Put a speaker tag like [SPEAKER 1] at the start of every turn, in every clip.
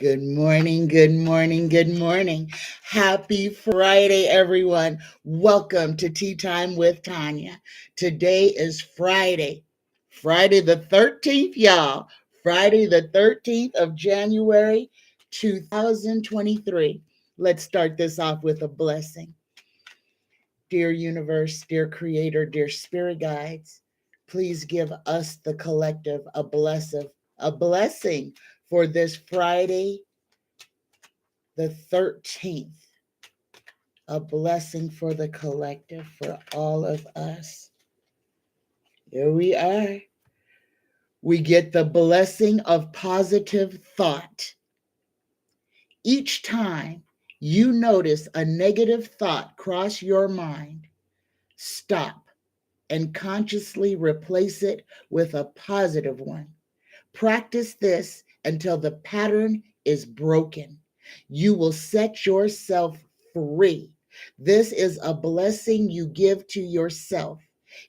[SPEAKER 1] Good morning, good morning, good morning. Happy Friday, everyone. Welcome to Tea Time with Tanya. Today is Friday the 13th, y'all. Friday the 13th of January, 2023. Let's start this off with a blessing. Dear universe, dear creator, dear spirit guides, please give us, the collective, a blessing for this Friday the 13th, a blessing for the collective, for all of us. Here we are. We get the blessing of positive thought. Each time you notice a negative thought cross your mind, stop and consciously replace it with a positive one. Practice this until the pattern is broken. You will set yourself free. This is a blessing you give to yourself.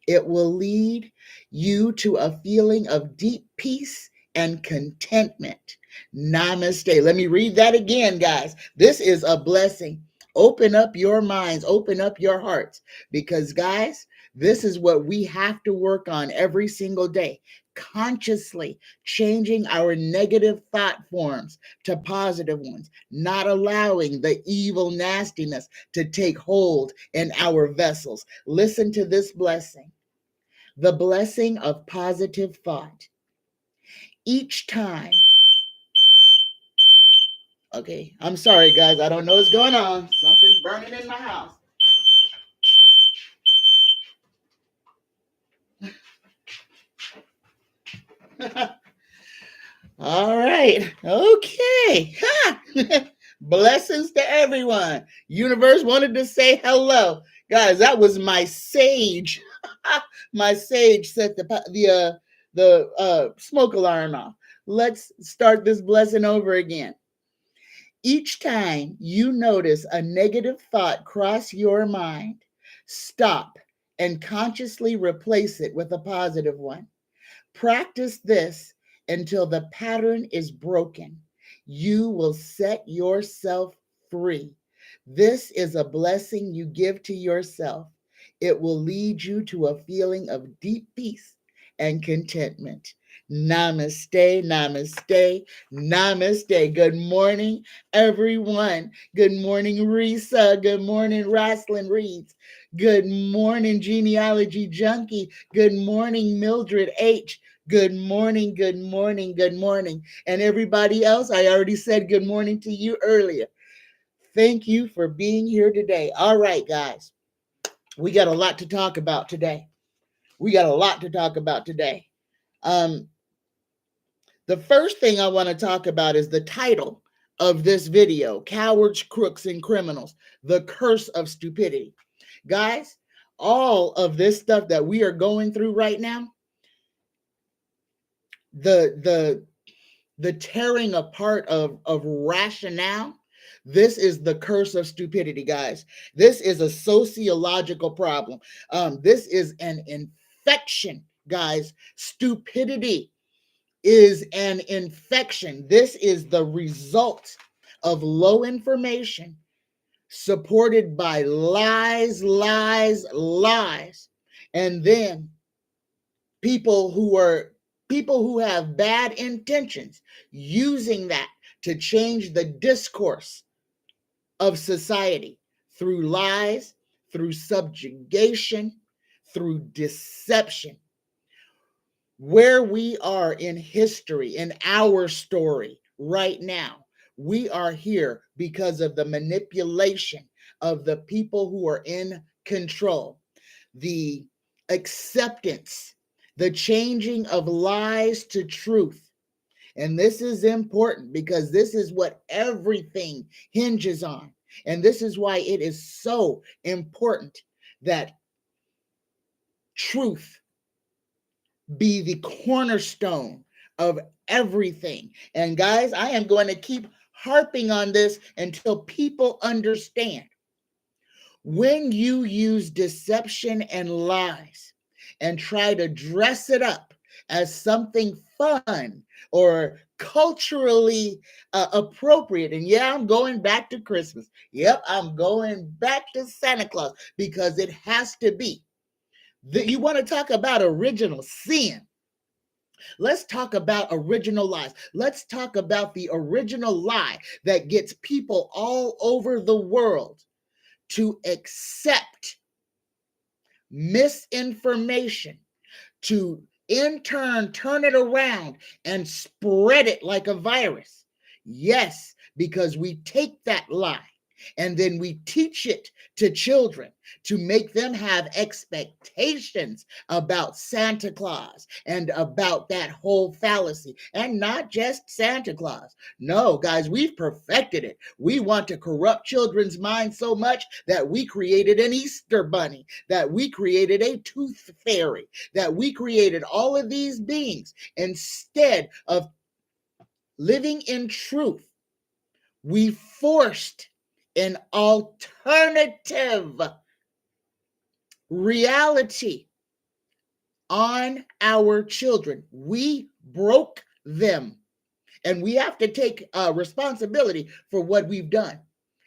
[SPEAKER 1] It will lead you to a feeling of deep peace and contentment. Namaste. Let me read that again, guys. This is a blessing. Open up your minds, open up your hearts, because, guys, this is what we have to work on every single day. Consciously changing our negative thought forms to positive ones, not allowing the evil nastiness to take hold in our vessels. Listen to this blessing, the blessing of positive thought. Each time, okay, I'm sorry, guys, I don't know what's going on. Something's burning in my house. All right. Okay. Blessings to everyone. Universe wanted to say hello. Guys, that was my sage. My sage set the smoke alarm off. Let's start this blessing over again. Each time you notice a negative thought cross your mind, stop and consciously replace it with a positive one. Practice this until the pattern is broken. You will set yourself free. This is a blessing you give to yourself. It will lead you to a feeling of deep peace and contentment. Namaste, namaste, namaste. Good morning, everyone. Good morning, Risa. Good morning, Raslyn Reeds. Good morning, Genealogy Junkie. Good morning, Mildred H. Good morning, good morning, good morning. And everybody else, I already said good morning to you earlier. Thank you for being here today. All right, guys, we got a lot to talk about today. The first thing I want to talk about is the title of this video, Cowards, Crooks, and Criminals, the Curse of Stupidity. Guys, all of this stuff that we are going through right now, the tearing apart of rationale, this is the curse of stupidity, guys. This is a sociological problem. This is an infection, guys. Stupidity is an infection. This is the result of low information supported by lies, lies, lies. And then people who have bad intentions using that to change the discourse of society through lies, through subjugation, through deception. Where we are in history, in our story right now, we are here because of the manipulation of the people who are in control, the acceptance, the changing of lies to truth. And this is important because this is what everything hinges on. And this is why it is so important that truth be the cornerstone of everything. And guys, I am going to keep harping on this until people understand. When you use deception and lies and try to dress it up as something fun or culturally appropriate. And yeah, I'm going back to Christmas. Yep, I'm going back to Santa Claus because it has to be. You want to talk about original sin? Let's talk about original lies. Let's talk about the original lie that gets people all over the world to accept misinformation, to in turn turn it around and spread it like a virus. Yes, because we take that lie and then we teach it to children to make them have expectations about Santa Claus and about that whole fallacy. And not just Santa Claus. No, guys, we've perfected it. We want to corrupt children's minds so much that we created an Easter bunny, that we created a tooth fairy, that we created all of these beings instead of living in truth. We forced an alternative reality on our children. We broke them. And we have to take responsibility for what we've done.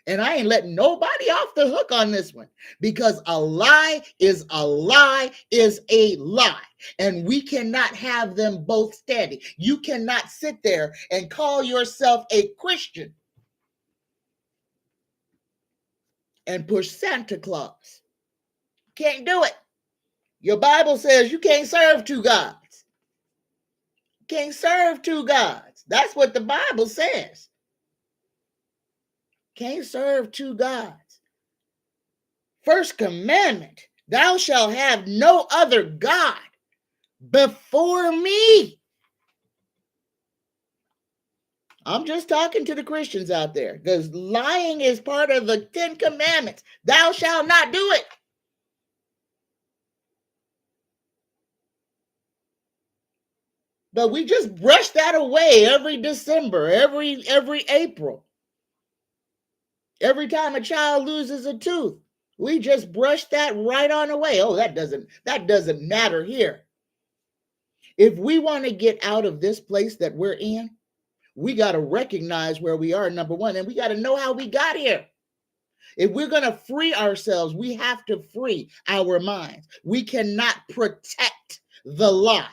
[SPEAKER 1] And I ain't letting nobody off the hook on this one, because a lie is a lie is a lie. And we cannot have them both standing. You cannot sit there and call yourself a Christian and push Santa Claus. Can't do it. Your Bible says you can't serve two gods. Can't serve two gods. That's what the Bible says. Can't serve two gods. First commandment, thou shalt have no other God before me. I'm just talking to the Christians out there, because lying is part of the 10 Commandments. Thou shalt not do it. But we just brush that away every December, every April. Every time a child loses a tooth, we just brush that right on away. Oh, that doesn't matter here. If we want to get out of this place that we're in, we got to recognize where we are, number one, and we got to know how we got here. If we're going to free ourselves, we have to free our minds. We cannot protect the lie.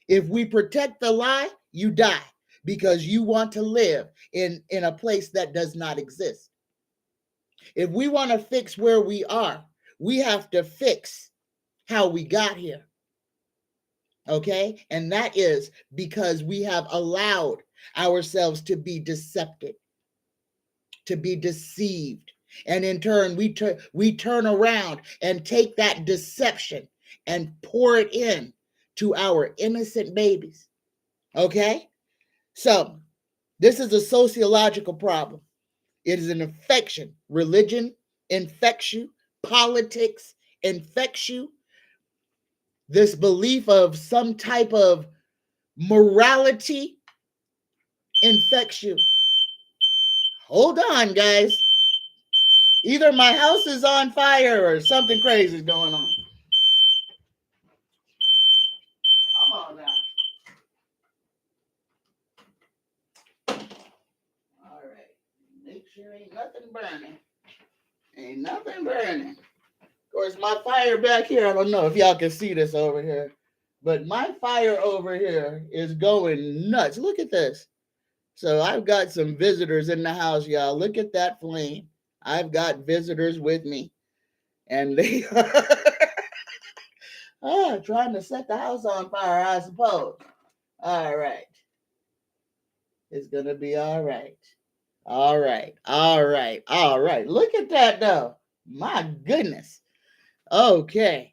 [SPEAKER 1] If we protect the lie, you die, because you want to live in a place that does not exist. If we want to fix where we are, we have to fix how we got here. Okay? And that is because we have allowed ourselves to be deceptive, to be deceived. And in turn, we turn around and take that deception and pour it in to our innocent babies. Okay? So this is a sociological problem. It is an infection. Religion infects you. Politics infects you. This belief of some type of morality infects you. Hold on, guys. Either my house is on fire or something crazy is going on. Come on now. All right. Make sure ain't nothing burning. Ain't nothing burning. Of course, my fire back here, I don't know if y'all can see this over here, but my fire over here is going nuts. Look at this. So I've got some visitors in the house, y'all. Look at that flame. I've got visitors with me, and they are trying to set the house on fire, I suppose. All right. It's going to be all right. All right. All right. All right. Look at that, though. My goodness. Okay.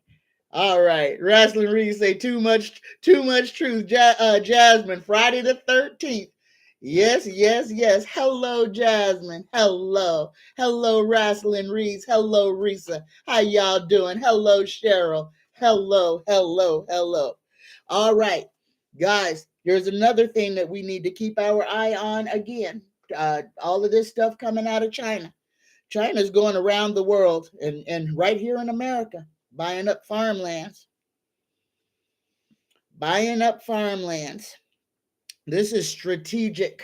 [SPEAKER 1] All right. Wrestling Reed say too much truth. Jasmine, Friday the 13th. Yes. Hello, Jasmine. Hello, Wrestling Reeds. Hello, Risa. How y'all doing? Hello, Cheryl. Hello. All right, guys, here's another thing that we need to keep our eye on again. All of this stuff coming out of China. China's going around the world and right here in America, buying up farmlands. This is strategic.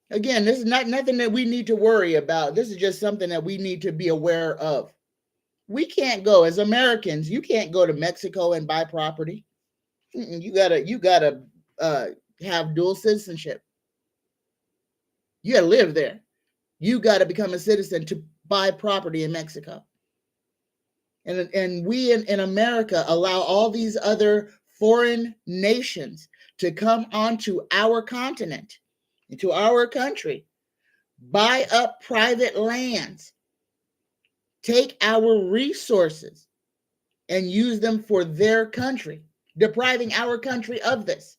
[SPEAKER 1] Again, this is not nothing that we need to worry about. This is just something that we need to be aware of. We can't go as Americans. You can't go to Mexico and buy property. You gotta have dual citizenship. You gotta live there. You gotta become a citizen to buy property in Mexico. And we in America allow all these other foreign nations to come onto our continent, into our country, buy up private lands, take our resources and use them for their country, depriving our country of this.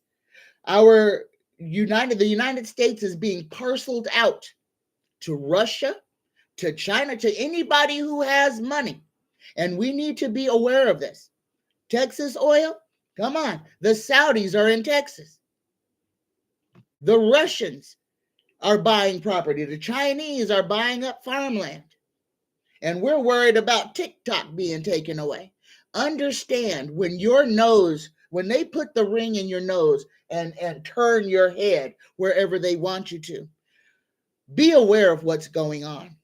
[SPEAKER 1] The United States is being parceled out to Russia, to China, to anybody who has money. And we need to be aware of this. Texas oil, come on. The Saudis are in Texas. The Russians are buying property. The Chinese are buying up farmland. And we're worried about TikTok being taken away. Understand, when they put the ring in your nose and turn your head wherever they want you to, be aware of what's going on.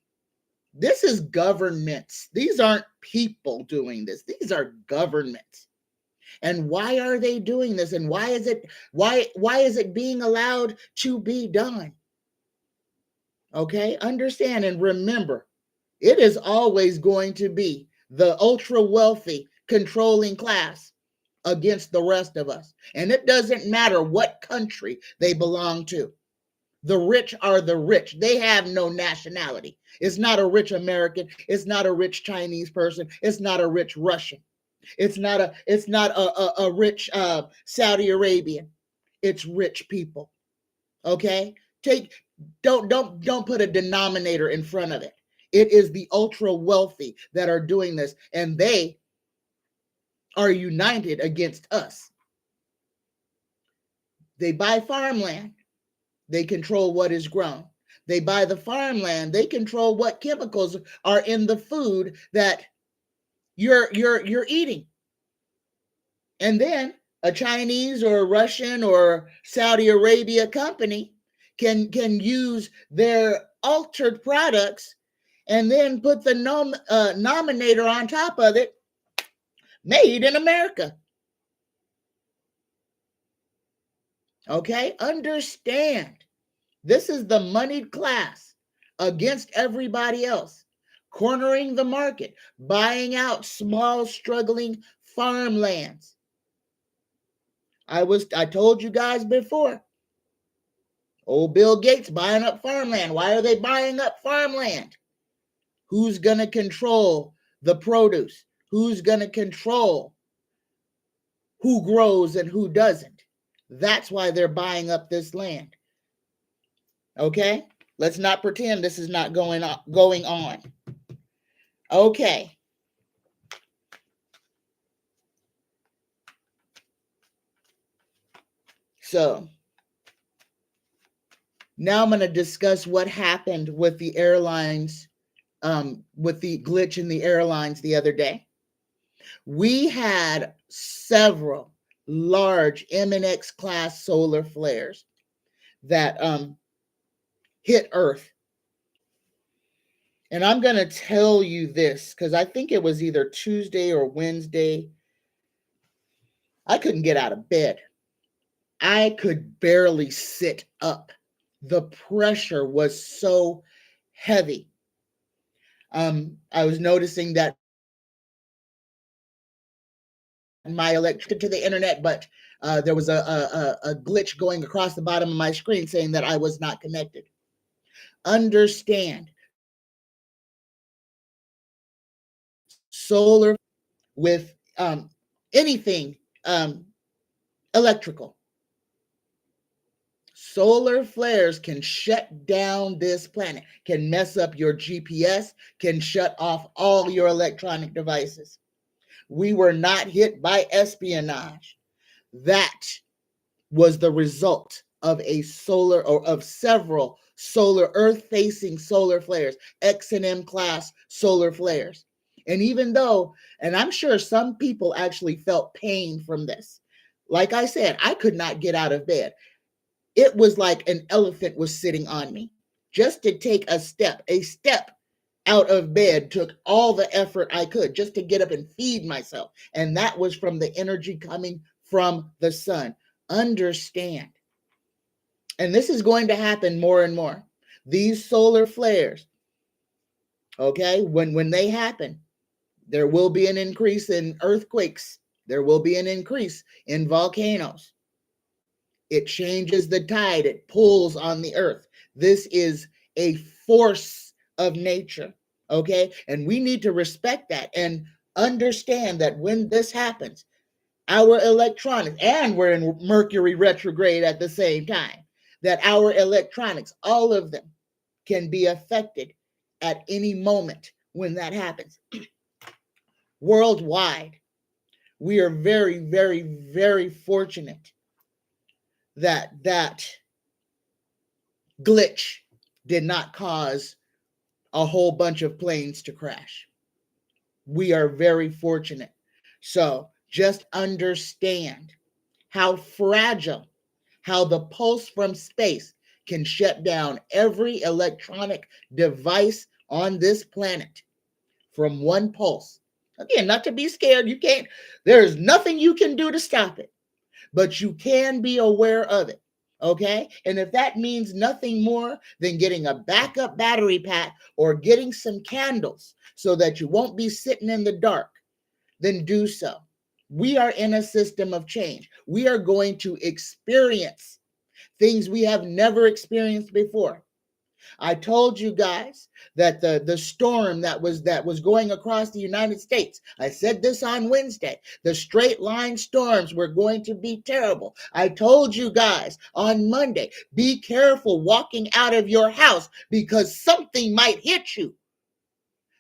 [SPEAKER 1] This is governments. These aren't people doing this. These are governments. And why are they doing this? And why is it being allowed to be done? Okay, understand and remember, it is always going to be the ultra wealthy controlling class against the rest of us. And it doesn't matter what country they belong to. The rich are the rich. They have no nationality. It's not a rich American. It's not a rich Chinese person. It's not a rich Russian. It's not a rich Saudi Arabian. It's rich people. Okay? Don't put a denominator in front of it. It is the ultra wealthy that are doing this, and they are united against us. They buy farmland. They control what is grown. They buy the farmland. They control what chemicals are in the food that you're eating. And then a Chinese or a Russian or Saudi Arabia company can use their altered products and then put the nominator on top of it, made in America. Okay, understand. This is the moneyed class against everybody else, cornering the market, buying out small, struggling farmlands. I told you guys before, old Bill Gates buying up farmland. Why are they buying up farmland? Who's going to control the produce? Who's going to control who grows and who doesn't? That's why they're buying up this land. Okay? Let's not pretend this is not going on. Okay. So, now I'm going to discuss what happened with the airlines, with the glitch in the airlines the other day. We had several large MNX class solar flares that hit Earth. And I'm going to tell you this because I think it was either Tuesday or Wednesday. I couldn't get out of bed. I could barely sit up. The pressure was so heavy. I was noticing that my electricity to the internet, but there was a glitch going across the bottom of my screen saying that I was not connected. Understand, solar with anything electrical. Solar flares can shut down this planet, can mess up your GPS, can shut off all your electronic devices. We were not hit by espionage. That was the result of several solar Earth-facing solar flares, X&M class solar flares. And I'm sure some people actually felt pain from this. Like I said, I could not get out of bed. It was like an elephant was sitting on me. Just to take a step out of bed took all the effort I could just to get up and feed myself. And that was from the energy coming from the sun. Understand. And this is going to happen more and more. These solar flares, okay, when they happen, there will be an increase in earthquakes. There will be an increase in volcanoes. It changes the tide. It pulls on the earth. This is a force of nature, okay? And we need to respect that and understand that when this happens, our electronics, and we're in Mercury retrograde at the same time, that our electronics, all of them, can be affected at any moment when that happens. Worldwide, we are very, very, very fortunate that glitch did not cause a whole bunch of planes to crash. We are very fortunate. So just understand how fragile, how the pulse from space can shut down every electronic device on this planet from one pulse. Again, not to be scared. You can't, there's nothing you can do to stop it, but you can be aware of it. Okay. And if that means nothing more than getting a backup battery pack or getting some candles so that you won't be sitting in the dark, then do so. We are in a system of change. We are going to experience things we have never experienced before. I told you guys that the storm that was going across the United States. I said this on Wednesday. The straight line storms were going to be terrible. I told you guys on Monday, be careful walking out of your house because something might hit you.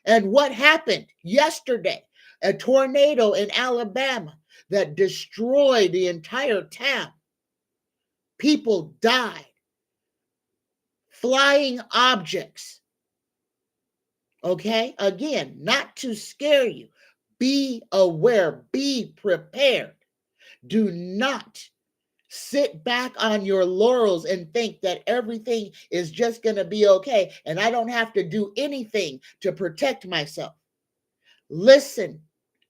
[SPEAKER 1] And what happened yesterday? A tornado in Alabama that destroyed the entire town. People died. Flying objects. Okay? Again, not to scare you. Be aware. Be prepared. Do not sit back on your laurels and think that everything is just going to be okay and I don't have to do anything to protect myself. Listen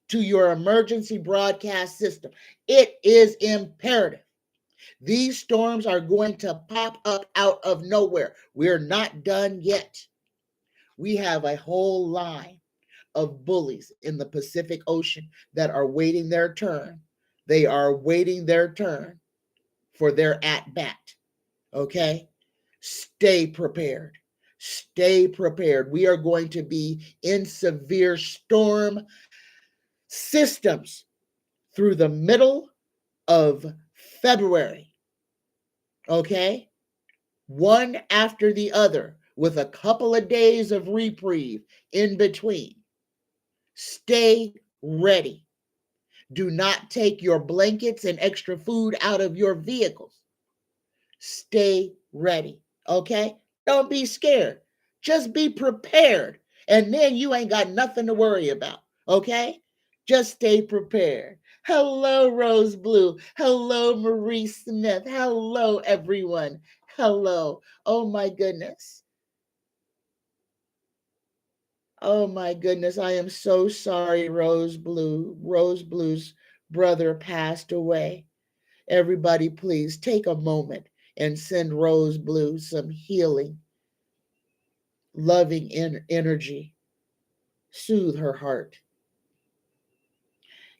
[SPEAKER 1] to your emergency broadcast system. It is imperative. These storms are going to pop up out of nowhere. We're not done yet. We have a whole line of bullies in the Pacific Ocean that are waiting their turn. They are waiting their turn for their at-bat. Okay? Stay prepared. Stay prepared. We are going to be in severe storm systems through the middle of February. Okay? One after the other, with a couple of days of reprieve in between. Stay ready. Do not take your blankets and extra food out of your vehicles. Stay ready, okay? Don't be scared. Just be prepared. And then you ain't got nothing to worry about, okay? Just stay prepared. Hello, Rose Blue. Hello, Marie Smith. Hello, everyone. Hello. Oh, my goodness. Oh, my goodness. I am so sorry, Rose Blue. Rose Blue's brother passed away. Everybody, please take a moment and send Rose Blue some healing, loving energy. Soothe her heart.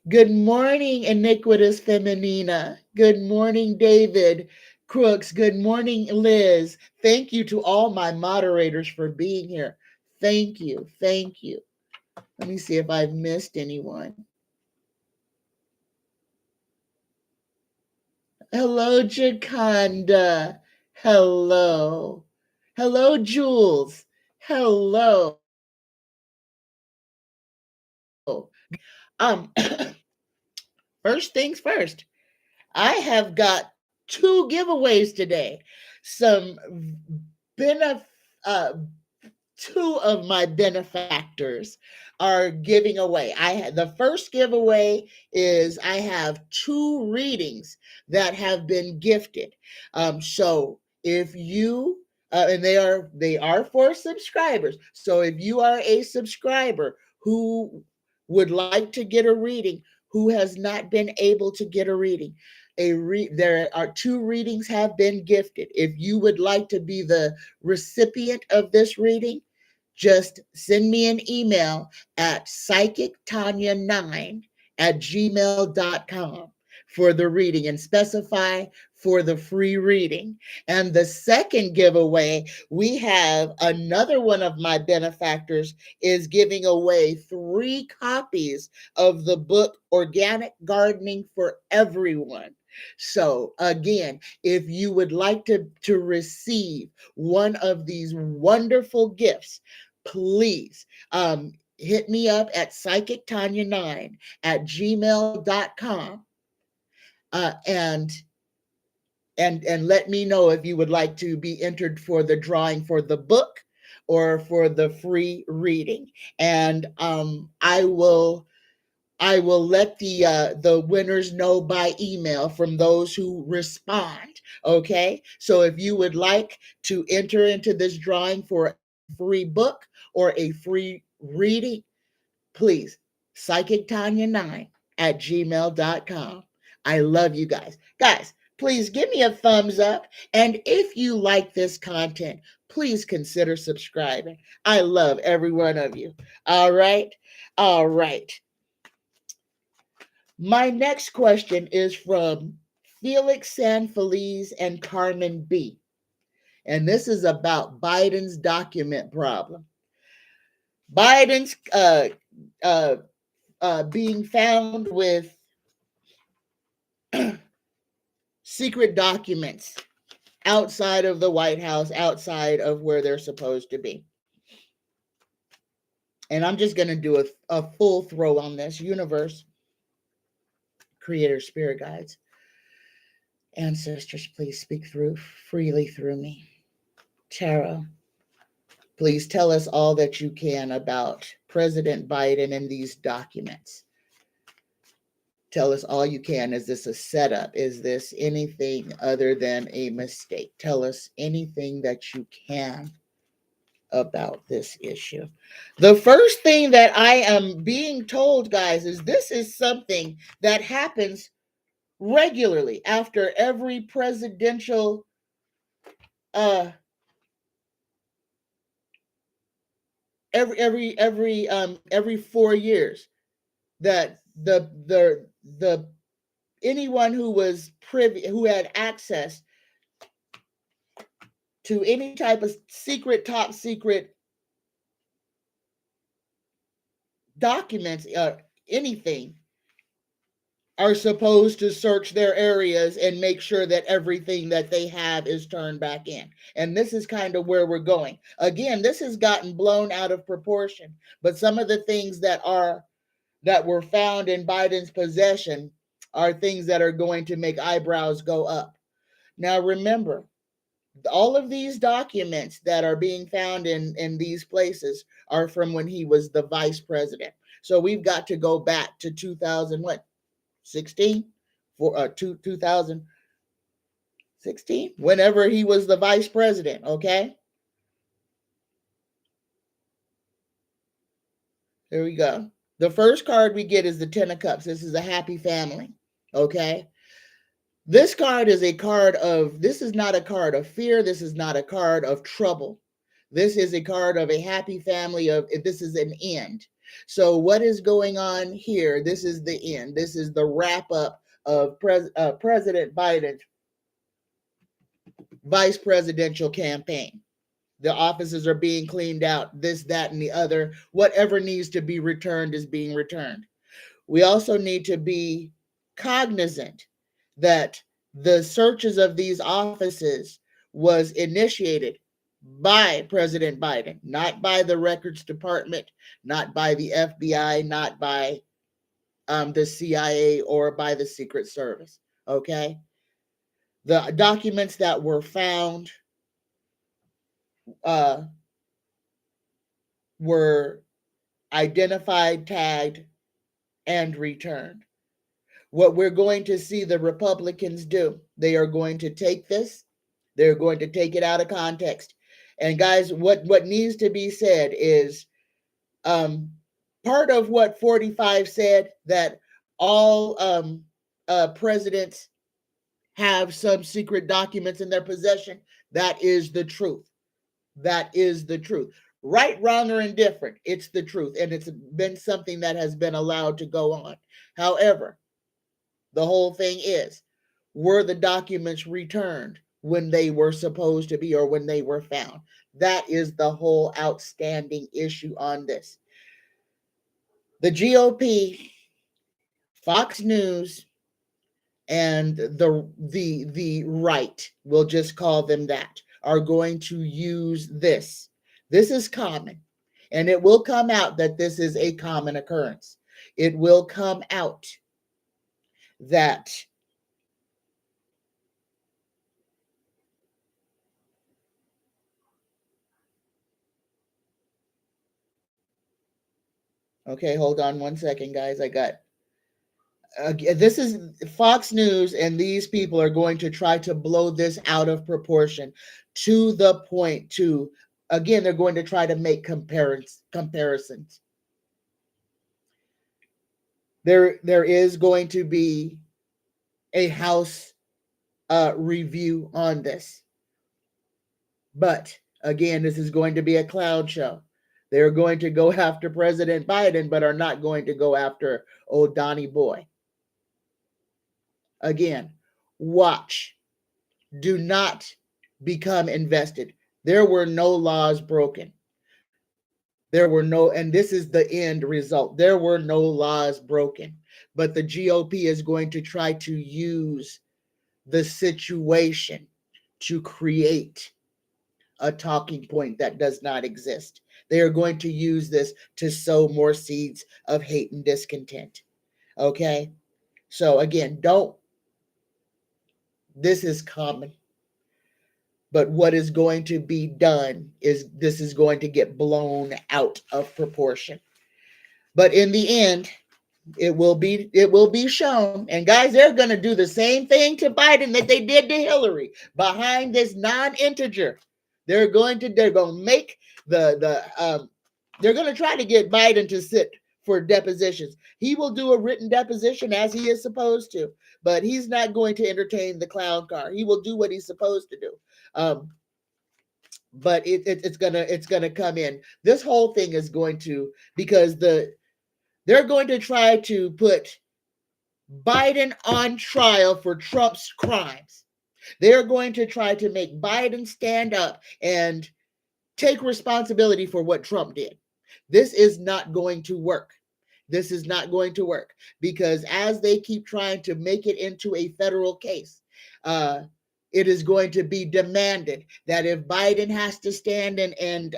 [SPEAKER 1] Good morning, Iniquitous Feminina. Good morning, David Crooks. Good morning, Liz. Thank you to all my moderators for being here. Thank you. Thank you. Let me see if I've missed anyone. Hello, Jaconda. Hello. Hello, Jules. Hello. First things first, I have got 2 giveaways today. Some two of my benefactors are giving away. The first giveaway is I have two readings that have been gifted. So if you and they are for subscribers. So if you are a subscriber who would like to get a reading, who has not been able to get a reading, there are two readings have been gifted. If you would like to be the recipient of this reading, just send me an email at psychictanya9@gmail.com for the reading and specify for the free reading. And the second giveaway, we have another one of my benefactors is giving away 3 copies of the book Organic Gardening for Everyone. So again, if you would like to receive one of these wonderful gifts, please hit me up at psychictanya9@gmail.com and let me know if you would like to be entered for the drawing for the book or for the free reading. And I will let the winners know by email from those who respond. Okay, so if you would like to enter into this drawing for a free book or a free reading, please psychictanya9@gmail.com. I love you guys. Please give me a thumbs up, and if you like this content, please consider subscribing. I love every one of you. All right. My next question is from Felix Sanfeliz and Carmen B. And this is about Biden's document problem. Biden's being found with secret documents outside of the White House, outside of where they're supposed to be. And I'm just going to do a full throw on this. Universe, Creator, Spirit Guides, Ancestors, please speak freely through me. Tarot, please tell us all that you can about President Biden and these documents. Tell us all you can. Is this a setup? Is this anything other than a mistake? Tell us anything that you can about this issue. The first thing that I am being told, guys, is this is something that happens regularly after every presidential every 4 years, that the anyone who was privy, who had access to any type of top secret documents or anything, are supposed to search their areas and make sure that everything that they have is turned back in. And this is kind of where we're going. Again, this has gotten blown out of proportion, but some of the things that were found in Biden's possession are things that are going to make eyebrows go up. Now, remember, all of these documents that are being found in these places are from when he was the vice president. So we've got to go back to 2016, 2016, whenever he was the vice president, okay? Here we go. The first card we get is the 10 of Cups. This is a happy family, okay? This card is this is not a card of fear. This is not a card of trouble. This is a card of a happy family. This is an end. So what is going on here? This is the end. This is the wrap up of President Biden's vice presidential campaign. The offices are being cleaned out, this, that, and the other. Whatever needs to be returned is being returned. We also need to be cognizant that the searches of these offices was initiated by President Biden, not by the Records Department, not by the FBI, not by the CIA or by the Secret Service, okay? The documents that were found were identified, tagged, and returned. What we're going to see the Republicans do, they are going to take this, they're going to take it out of context. And guys, what needs to be said is part of what 45 said, that all presidents have some secret documents in their possession. That is the truth. That is the truth. Right, wrong, or indifferent, it's the truth. And it's been something that has been allowed to go on. However, the whole thing is, were the documents returned when they were supposed to be, or when they were found? That is the whole outstanding issue on this. The GOP, Fox News, and the right, we'll just call them that, are going to use this. This is common, and it will come out that this is a common occurrence. It will come out that okay, hold on one second, guys. I got this is Fox News, and these people are going to try to blow this out of proportion to the point to, again, they're going to try to make comparisons. There is going to be a House review on this. But again, this is going to be a clown show. They're going to go after President Biden, but are not going to go after old Donnie Boy. Again, watch. Do not become invested. There were no laws broken. There were no, and this is the end result. There were no laws broken. But the GOP is going to try to use the situation to create a talking point that does not exist. They are going to use this to sow more seeds of hate and discontent. Okay? So again, this is common. But what is going to be done is this is going to get blown out of proportion. But in the end, it will be shown. And guys, they're going to do the same thing to Biden that they did to Hillary behind this non-integer. They're going to make they're going to try to get Biden to sit for depositions. He will do a written deposition as he is supposed to, but he's not going to entertain the clown car. He will do what he's supposed to do. But it's gonna come in. This whole thing is going to, because they're going to try to put Biden on trial for Trump's crimes. They're going to try to make Biden stand up and take responsibility for what Trump did. This is not going to work. This is not going to work, because as they keep trying to make it into a federal case, it is going to be demanded that if Biden has to stand and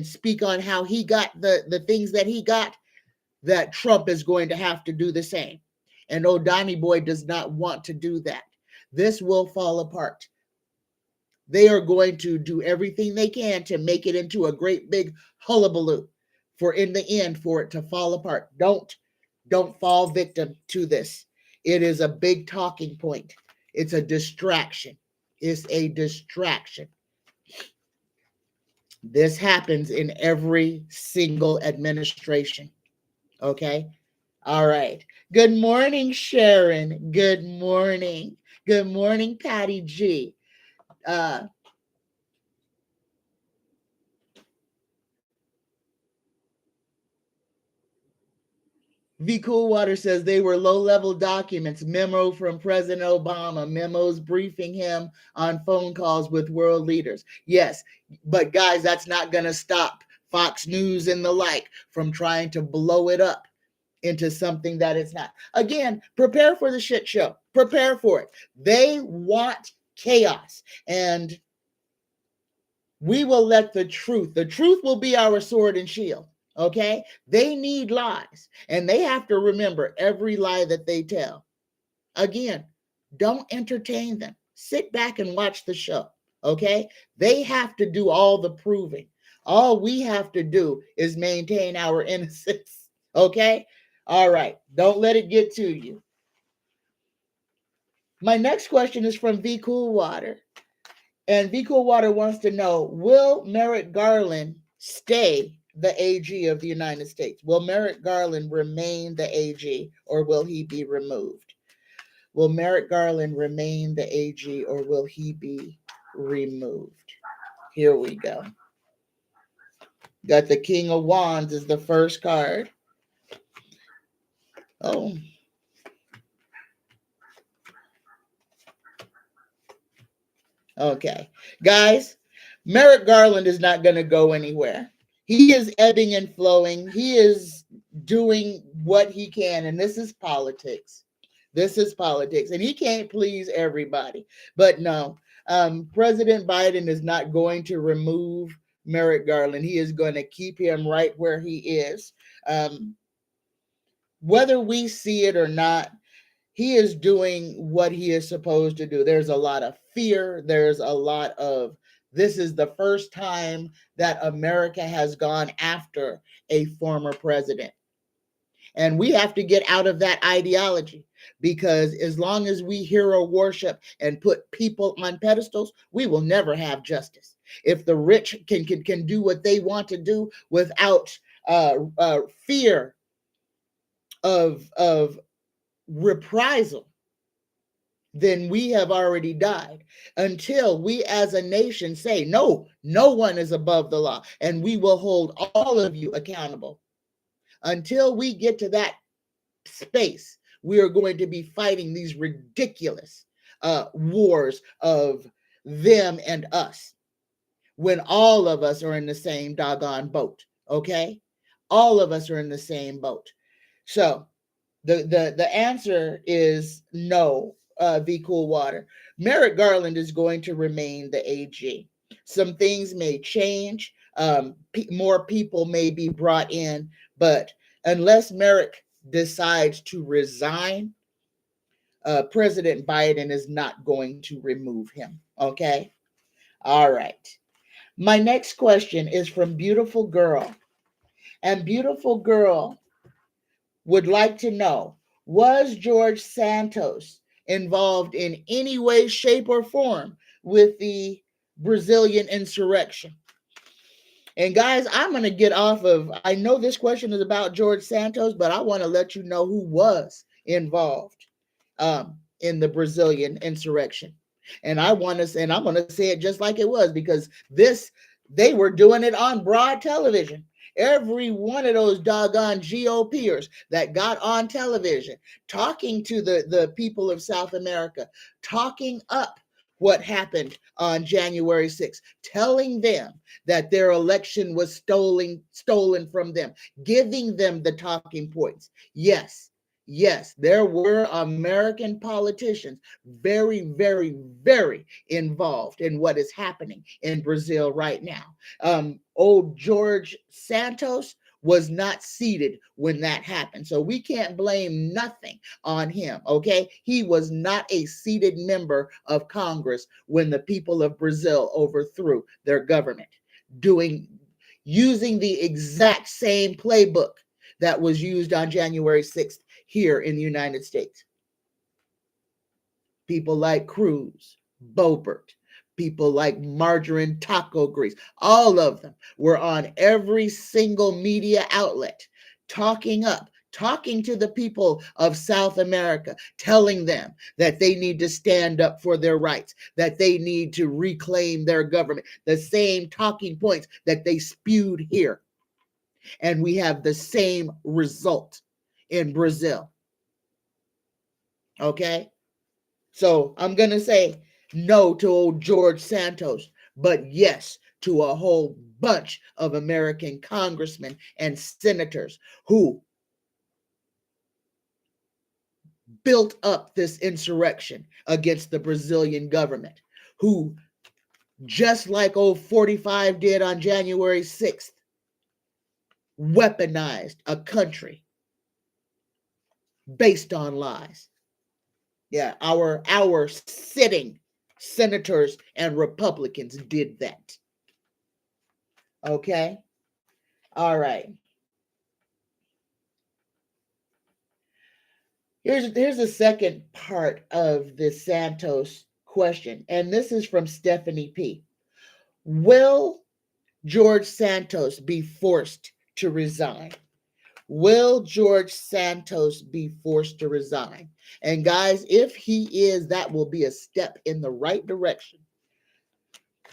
[SPEAKER 1] speak on how he got the things that he got, that Trump is going to have to do the same. And old Donnie Boy does not want to do that. This will fall apart. They are going to do everything they can to make it into a great big hullabaloo, for in the end, for it to fall apart. Don't fall victim to this. It is a big talking point. It's a distraction. It's a distraction. This happens in every single administration. Okay? All right. Good morning, Sharon. Good morning. Good morning, Patty G. V. Coolwater says they were low-level documents, memo from President Obama, memos briefing him on phone calls with world leaders. Yes, but guys, that's not going to stop Fox News and the like from trying to blow it up into something that it's not. Again, prepare for the shit show. Prepare for it. They want chaos, and we will let the truth will be our sword and shield. Okay? They need lies, and they have to remember every lie that they tell. Again, don't entertain them. Sit back and watch the show. Okay? They have to do all the proving. All we have to do is maintain our innocence. Okay? All right. Don't let it get to you. My next question is from V Coolwater. And V Coolwater wants to know, will Merrick Garland stay the AG of the United States? Will Merrick Garland remain the AG, or will he be removed? Will Merrick Garland remain the AG, or will he be removed? Here we go. Got the King of Wands as the first card. Oh. Okay. Guys, Merrick Garland is not going to go anywhere. He is ebbing and flowing. He is doing what he can, and this is politics. This is politics, and he can't please everybody. But no, President Biden is not going to remove Merrick Garland. He is going to keep him right where he is. Whether we see it or not, he is doing what he is supposed to do. There's a lot of fear. There's a lot of, this is the first time that America has gone after a former president. And we have to get out of that ideology, because as long as we hero worship and put people on pedestals, we will never have justice. If the rich can do what they want to do without fear of reprisal, then we have already died. Until we as a nation say, no, no one is above the law, and we will hold all of you accountable. Until we get to that space, we are going to be fighting these ridiculous wars of them and us, when all of us are in the same doggone boat. Okay? All of us are in the same boat. So the answer is no, V Coolwater. Merrick Garland is going to remain the AG. Some things may change. More people may be brought in, but unless Merrick decides to resign, President Biden is not going to remove him. Okay? All right. My next question is from Beautiful Girl. And Beautiful Girl would like to know, was George Santos involved in any way, shape, or form with the Brazilian insurrection? And guys, I'm going to get off of, I know this question is about George Santos, but I want to let you know who was involved in the Brazilian insurrection. And I'm going to say it just like it was, because they were doing it on broad television. Every one of those doggone GOPers that got on television talking to the people of South America, talking up what happened on January 6th, telling them that their election was stolen from them, giving them the talking points. Yes, there were American politicians very, very, very involved in what is happening in Brazil right now. Old George Santos was not seated when that happened. So we can't blame nothing on him, okay? He was not a seated member of Congress when the people of Brazil overthrew their government, using the exact same playbook that was used on January 6th here in the United States. People like Cruz, Boebert, people like Margarine Taco Grease, all of them were on every single media outlet talking to the people of South America, telling them that they need to stand up for their rights, that they need to reclaim their government, the same talking points that they spewed here. And we have the same result in Brazil. Okay? So I'm going to say no to old George Santos, but yes to a whole bunch of American congressmen and senators who built up this insurrection against the Brazilian government, who, just like old 45 did on January 6th, weaponized a country based on lies. Yeah, our sitting senators and Republicans did that. Okay. All right. Here's the second part of the Santos question, and this is from Stephanie P. Will George Santos be forced to resign? Will George Santos be forced to resign? And guys, if he is, that will be a step in the right direction.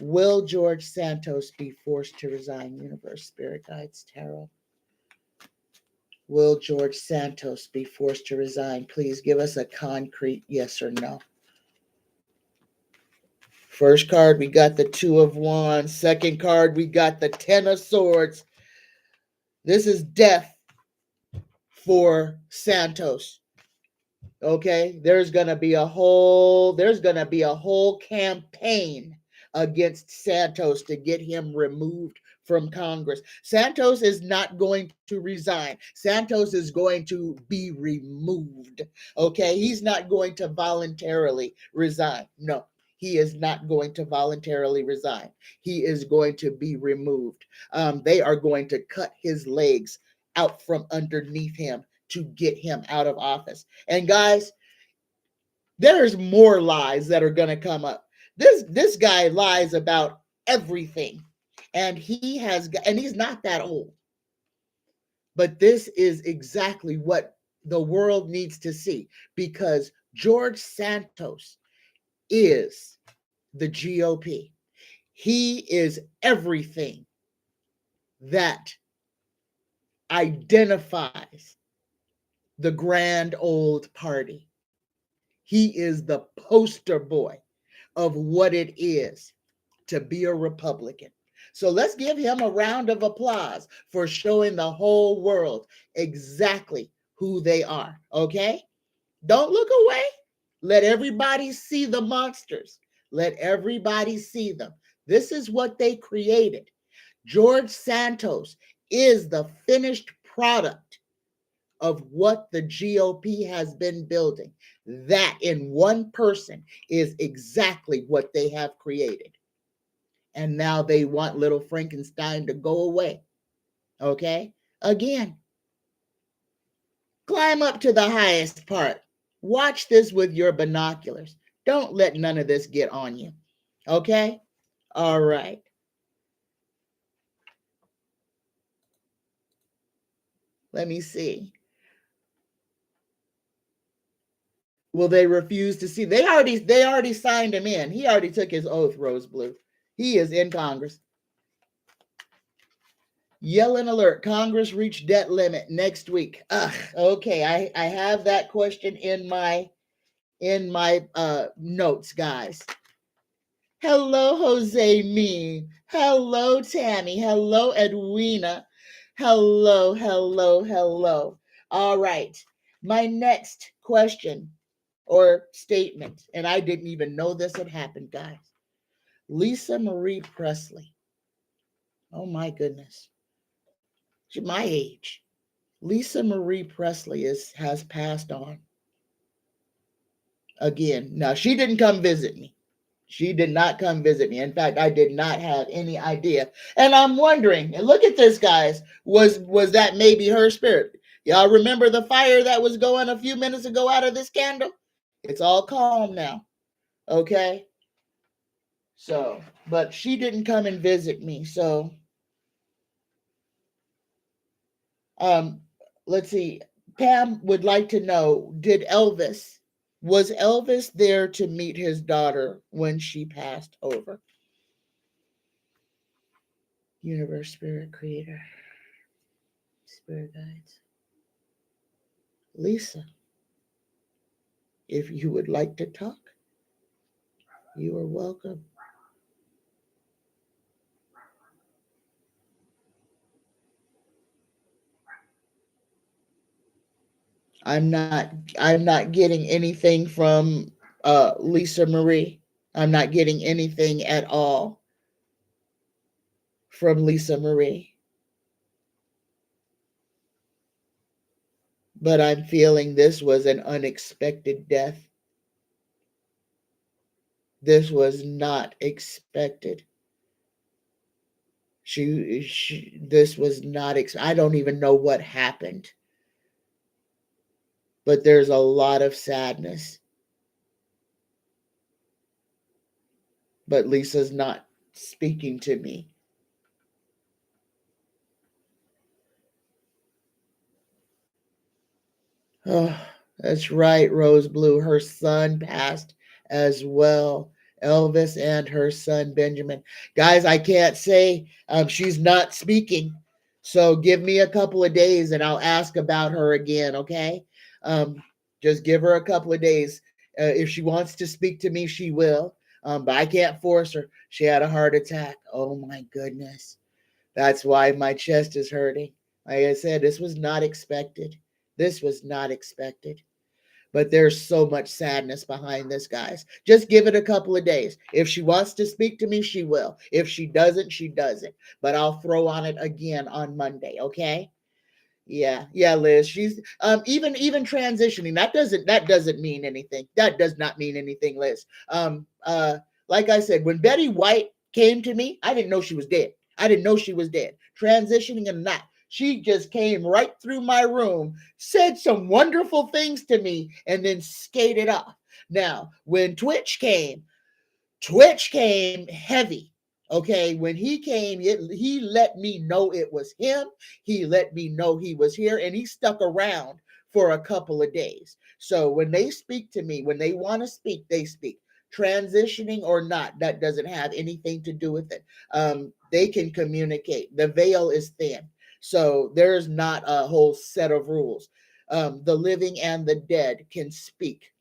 [SPEAKER 1] Will George Santos be forced to resign? Universe, Spirit Guides, Tarot. Will George Santos be forced to resign? Please give us a concrete yes or no. First card, we got the Two of Wands. Second card, we got the Ten of Swords. This is death for Santos. Okay, there's gonna be a whole campaign against Santos to get him removed from Congress. Santos is not going to resign. Santos is going to be removed. Okay, he's not going to voluntarily resign. No, he is not going to voluntarily resign. He is going to be removed. They are going to cut his legs out from underneath him to get him out of office. And guys, there's more lies that are going to come up. This guy lies about everything. And he's not that old. But this is exactly what the world needs to see, because George Santos is the GOP. He is everything that identifies the grand old party. He is the poster boy of what it is to be a Republican. So let's give him a round of applause for showing the whole world exactly who they are. Okay? Don't look away. Let everybody see the monsters. Let everybody see them. This is what they created. George Santos is the finished product of what the GOP has been building. That in one person is exactly what they have created. And now they want little Frankenstein to go away. Okay? Again, climb up to the highest part. Watch this with your binoculars. Don't let none of this get on you. Okay? All right. Let me see. Will they refuse to see? They already signed him in. He already took his oath, Rose Blue. He is in Congress. Yellen alert, Congress reached debt limit next week. Okay, I have that question in my notes, guys. Hello, Jose Me. Hello, Tammy. Hello, Edwina. Hello. All right. My next question or statement, and I didn't even know this had happened, guys. Lisa Marie Presley. Oh my goodness. She's my age. Lisa Marie Presley has passed on. Again, now she didn't come visit me. She did not come visit me. In fact, I did not have any idea. And I'm wondering, and look at this, guys, was that maybe her spirit? Y'all remember the fire that was going a few minutes ago out of this candle? It's all calm now. Okay? So, but she didn't come and visit me. So, let's see. Pam would like to know, was Elvis there to meet his daughter when she passed over? Universe, Spirit, Creator, Spirit Guides. Lisa, if you would like to talk, you are welcome. I'm not getting anything from Lisa Marie. I'm not getting anything at all from Lisa Marie. But I'm feeling this was an unexpected death. This was not expected. This was not, I don't even know what happened, but there's a lot of sadness. But Lisa's not speaking to me. Oh, that's right, Rose Blue. Her son passed as well. Elvis and her son Benjamin. Guys, I can't say she's not speaking. So give me a couple of days and I'll ask about her again, okay? Just give her a couple of days. If she wants to speak to me, she will. But I can't force her. She had a heart attack. Oh my goodness. That's why my chest is hurting. Like I said, this was not expected. This was not expected. But there's so much sadness behind this, guys. Just give it a couple of days. If she wants to speak to me, she will. If she doesn't, she doesn't. But I'll throw on it again on Monday, okay? Yeah, Liz. She's even transitioning. That doesn't mean anything. That does not mean anything, Liz. Like I said, when Betty White came to me, I didn't know she was dead. I didn't know she was dead. Transitioning or not, she just came right through my room, said some wonderful things to me, and then skated off. Now, when Twitch came heavy. Okay, when he came, he let me know it was him. He let me know he was here, and he stuck around for a couple of days. So when they speak to me, when they want to speak, they speak. Transitioning or not, that doesn't have anything to do with it. They can communicate. The veil is thin. So there's not a whole set of rules. The living and the dead can speak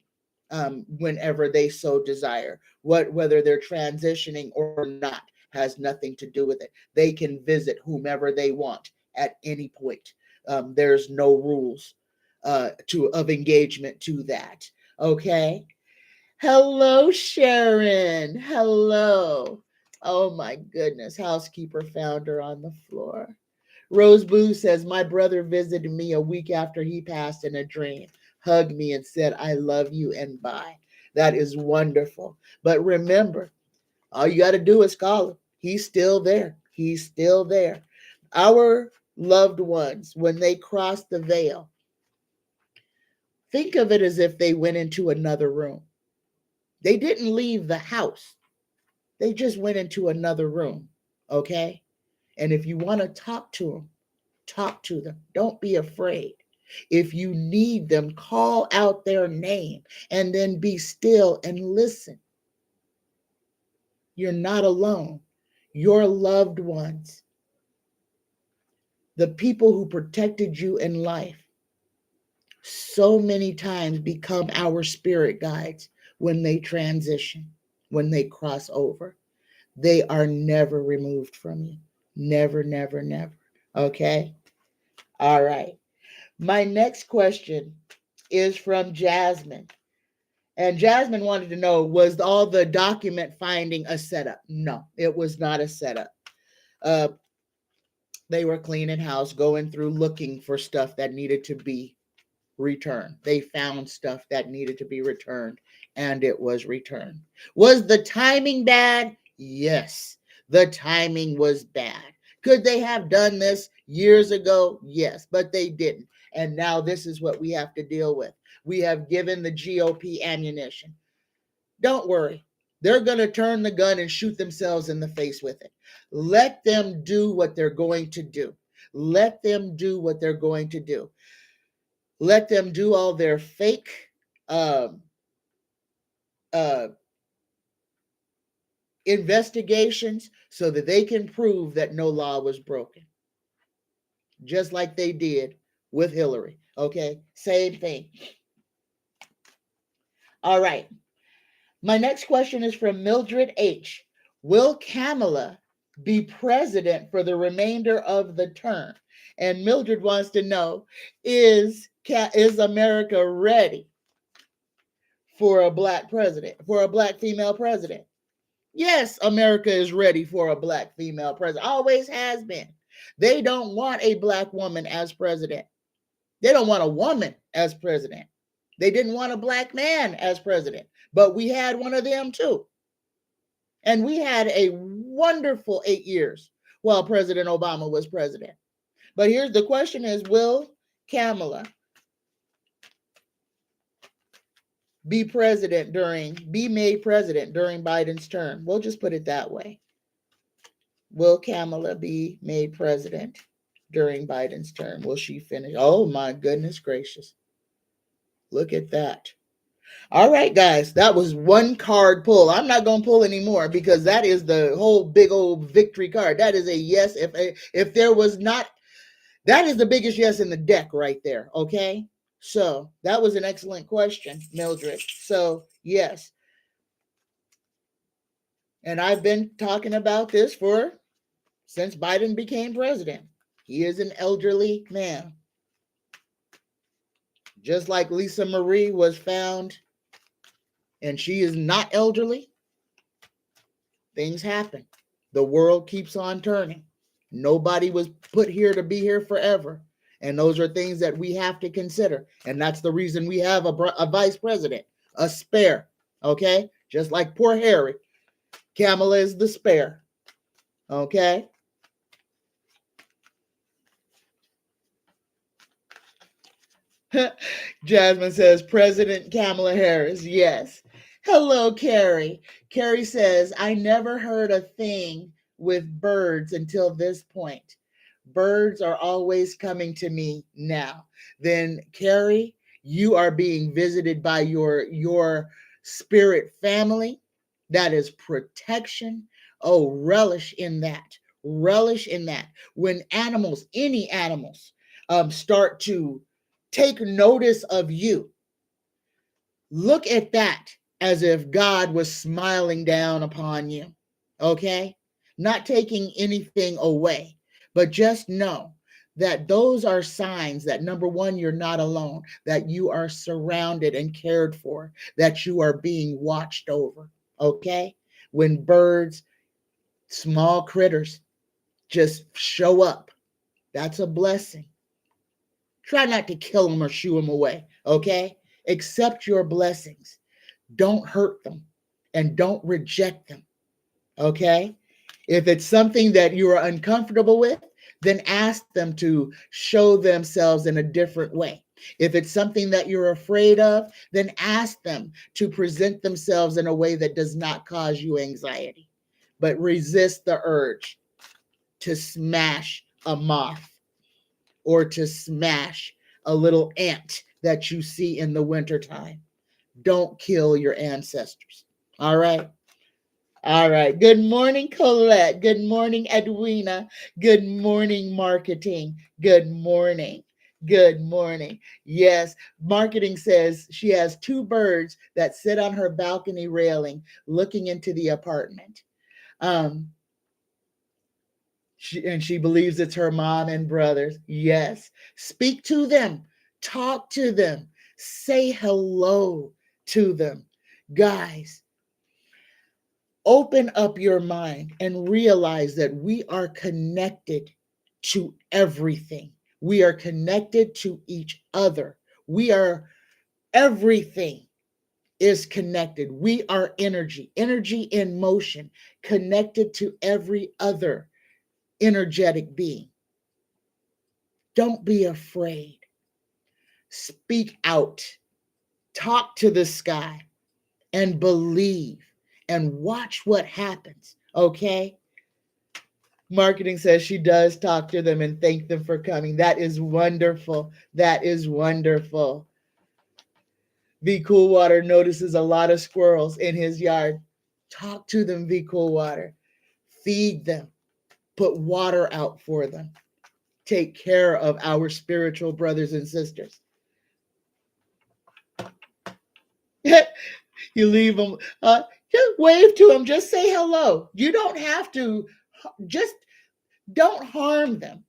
[SPEAKER 1] whenever they so desire. Whether they're transitioning or not has nothing to do with it. They can visit whomever they want at any point. There's no rules of engagement to that. Okay. Hello, Sharon. Hello. Oh my goodness. Housekeeper found her on the floor. Rose Boo says, my brother visited me a week after he passed in a dream, hugged me and said, I love you and bye. That is wonderful. But remember, all you got to do is call him. He's still there. He's still there. Our loved ones, when they cross the veil, think of it as if they went into another room. They didn't leave the house. They just went into another room. Okay? And if you want to talk to them, talk to them. Don't be afraid. If you need them, call out their name and then be still and listen. You're not alone. Your loved ones, the people who protected you in life, so many times become our spirit guides when they transition, when they cross over. They are never removed from you. Never, never, never. Okay? All right. My next question is from Jasmine. And Jasmine wanted to know, was all the document finding a setup? No, it was not a setup. They were cleaning house, going through looking for stuff that needed to be returned. They found stuff that needed to be returned, and it was returned. Was the timing bad? Yes, the timing was bad. Could they have done this years ago? Yes, but they didn't. And now this is what we have to deal with. We have given the GOP ammunition. Don't worry. They're going to turn the gun and shoot themselves in the face with it. Let them do what they're going to do. Let them do what they're going to do. Let them do all their fake investigations so that they can prove that no law was broken. Just like they did with Hillary. Okay? Same thing. All right. My next question is from Mildred H. Will Kamala be president for the remainder of the term? And Mildred wants to know, is America ready for a black president, for a black female president? Yes, America is ready for a black female president. Always has been. They don't want a black woman as president. They don't want a woman as president. They didn't want a black man as president, but we had one of them too. And we had a wonderful 8 years while President Obama was president. But here's the question is, will Kamala be made president during Biden's term? We'll just put it that way. Will Kamala be made president during Biden's term? Will she finish? Oh my goodness gracious. Look at that. All right, guys, that was one card pull. I'm not going to pull anymore because that is the whole big old victory card. That is a yes. If there was not, that is the biggest yes in the deck right there. Okay. So that was an excellent question, Mildred. So yes. And I've been talking about this since Biden became president. He is an elderly man. Just like Lisa Marie was found and she is not elderly, things happen. The world keeps on turning. Nobody was put here to be here forever. And those are things that we have to consider. And that's the reason we have a vice president, a spare. Okay? Just like poor Harry. Kamala is the spare. Okay? Jasmine says, President Kamala Harris. Yes. Hello, Carrie. Carrie says, I never heard a thing with birds until this point. Birds are always coming to me now. Then, Carrie, you are being visited by your spirit family. That is protection. Oh, relish in that. Relish in that. When animals, any animals, start to take notice of you, look at that as if God was smiling down upon you. Okay? Not taking anything away, but just know that those are signs that, number one, you're not alone, that you are surrounded and cared for, that you are being watched over. Okay? When birds, small critters, just show up, that's a blessing. Try not to kill them or shoo them away. Okay? Accept your blessings. Don't hurt them and don't reject them. Okay? If it's something that you are uncomfortable with, then ask them to show themselves in a different way. If it's something that you're afraid of, then ask them to present themselves in a way that does not cause you anxiety. But resist the urge to smash a moth or to smash a little ant that you see in the wintertime. Don't kill your ancestors. All right? All right. Good morning, Colette. Good morning, Edwina. Good morning, marketing. Good morning. Good morning. Yes, marketing says she has two birds that sit on her balcony railing looking into the apartment. She believes it's her mom and brothers. Yes. Speak to them. Talk to them. Say hello to them. Guys, open up your mind and realize that we are connected to everything. We are connected to each other. Everything is connected. We are energy in motion, connected to every other energetic being. Don't be afraid. Speak out. Talk to the sky and believe and watch what happens. Okay? Marketing says she does talk to them and thank them for coming. That is wonderful. That is wonderful. V Coolwater notices a lot of squirrels in his yard. Talk to them, V Coolwater. Feed them. Put water out for them. Take care of our spiritual brothers and sisters. You leave them, just wave to them, just say hello. You don't have to, just don't harm them.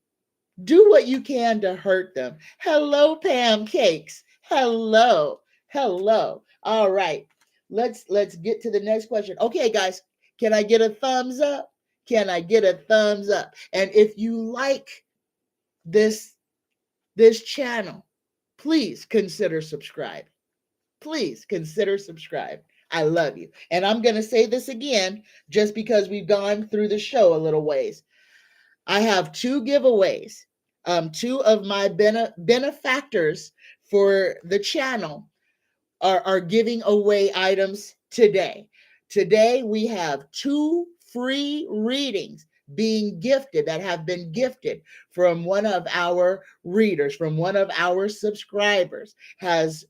[SPEAKER 1] Do what you can to hurt them. Hello, Pam Cakes. Hello. All right. Let's get to the next question. Okay, guys, can I get a thumbs up? Can I get a thumbs up? And if you like this channel, please consider subscribing. Please consider subscribe. I love you. And I'm going to say this again, just because we've gone through the show a little ways. I have two giveaways. Two of my benefactors for the channel are giving away items today. Today, we have two free readings being gifted that have been gifted from one of our readers, from one of our subscribers, has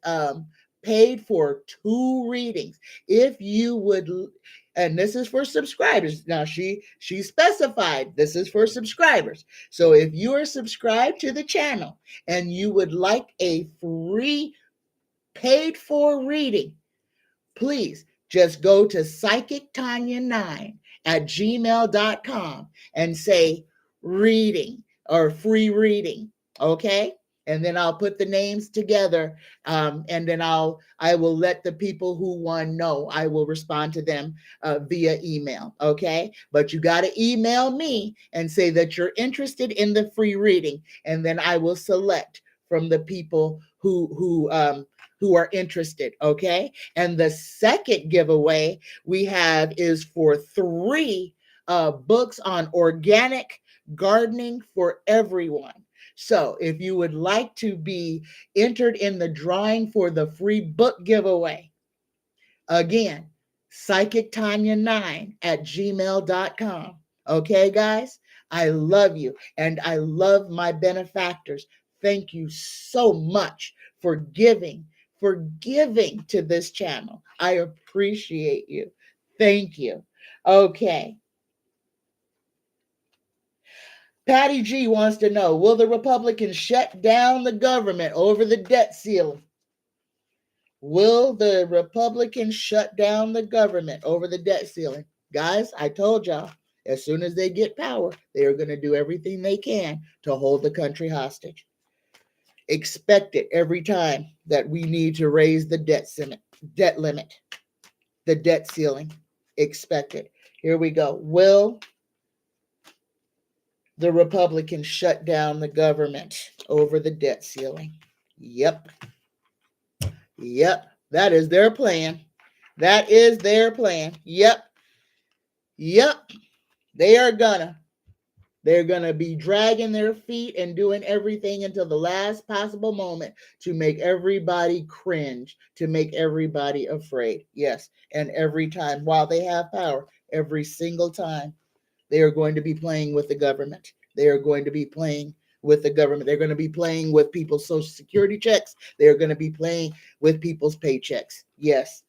[SPEAKER 1] paid for two readings. If you would, and this is for subscribers. Now she specified this is for subscribers. So if you are subscribed to the channel and you would like a free paid for reading, please just go to psychictanya9@gmail.com and say reading or free reading. Okay. And then I'll put the names together. And then I will let the people who won know. I will respond to them via email. Okay. But you got to email me and say that you're interested in the free reading. And then I will select from the people who are interested. Okay. And the second giveaway we have is for three books on organic gardening for everyone. So if you would like to be entered in the drawing for the free book giveaway, again, psychictanya9@gmail.com. Okay, guys? I love you and I love my benefactors. Thank you so much for giving to this channel. I appreciate you. Thank you. Okay. Patty G wants to know, will the Republicans shut down the government over the debt ceiling? Will the Republicans shut down the government over the debt ceiling? Guys, I told y'all, as soon as they get power, they are going to do everything they can to hold the country hostage. Expect it every time that we need to raise the debt limit, the debt ceiling. Expect it. Here we go. Will the Republicans shut down the government over the debt ceiling? Yep. That is their plan. That is their plan. Yep. They're gonna be dragging their feet and doing everything until the last possible moment to make everybody cringe, to make everybody afraid. Yes. And every time while they have power, every single time, they are going to be playing with the government. They are going to be playing with the government. They're going to be playing with people's Social Security checks. They're going to be playing with people's paychecks. Yes,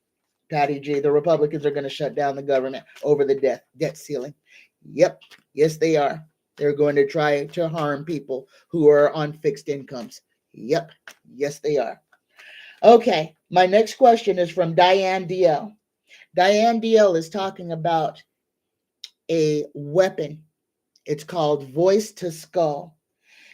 [SPEAKER 1] Patty G, the Republicans are going to shut down the government over the debt ceiling. Yep, yes, they are. They're going to try to harm people who are on fixed incomes. Yep, yes, they are. Okay, my next question is from Diane DL. Diane DL is talking about a weapon. It's called voice to skull.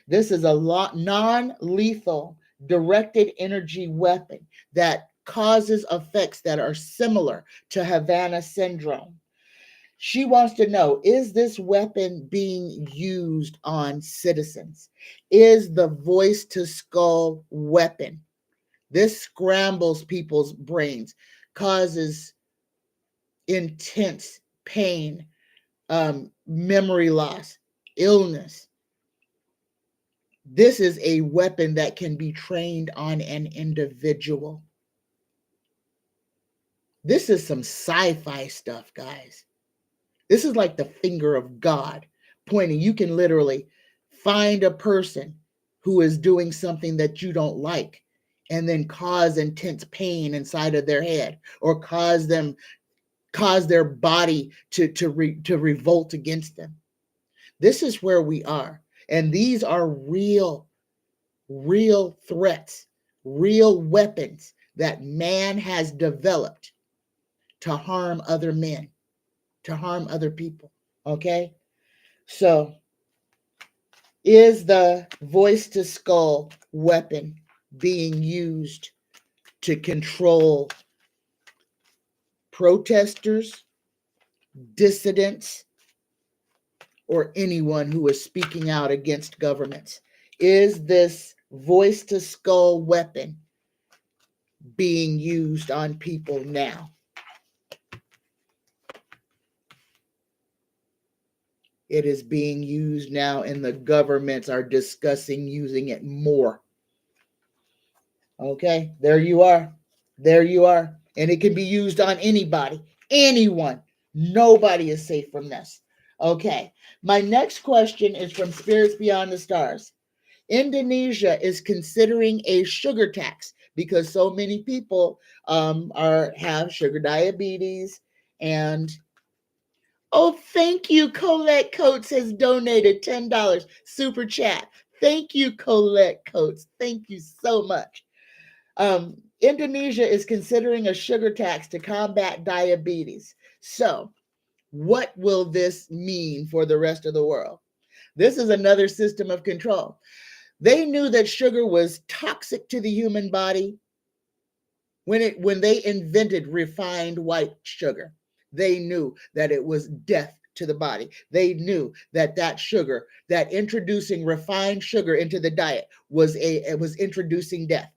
[SPEAKER 1] This is a non-lethal directed energy weapon that causes effects that are similar to Havana syndrome. She wants to know, is this weapon being used on citizens? Is the voice to skull weapon? This scrambles people's brains, causes intense pain, memory loss, illness. This is a weapon that can be trained on an individual. This is some sci-fi stuff, guys. This is like the finger of God pointing. You can literally find a person who is doing something that you don't like and then cause intense pain inside of their head, or cause their body to revolt against them. This is where we are. And these are real threats, real weapons that man has developed to harm other men, to harm other people. Okay? So, is the voice to skull weapon being used to control protesters, dissidents, or anyone who is speaking out against governments? Is this voice to skull weapon being used on people now? It is being used now, and the governments are discussing using it more. Okay, there you are. There you are. And it can be used on anybody, anyone. Nobody is safe from this. Okay, my next question is from Spirits Beyond the Stars. Indonesia is considering a sugar tax because so many people have sugar diabetes. And oh, thank you, Colette Coates has donated $10 super chat. Thank you, Colette Coates. Thank you so much. Indonesia is considering a sugar tax to combat diabetes. So, what will this mean for the rest of the world? This is another system of control. They knew that sugar was toxic to the human body when they invented refined white sugar. They knew that it was death to the body. They knew that sugar, that introducing refined sugar into the diet was introducing death.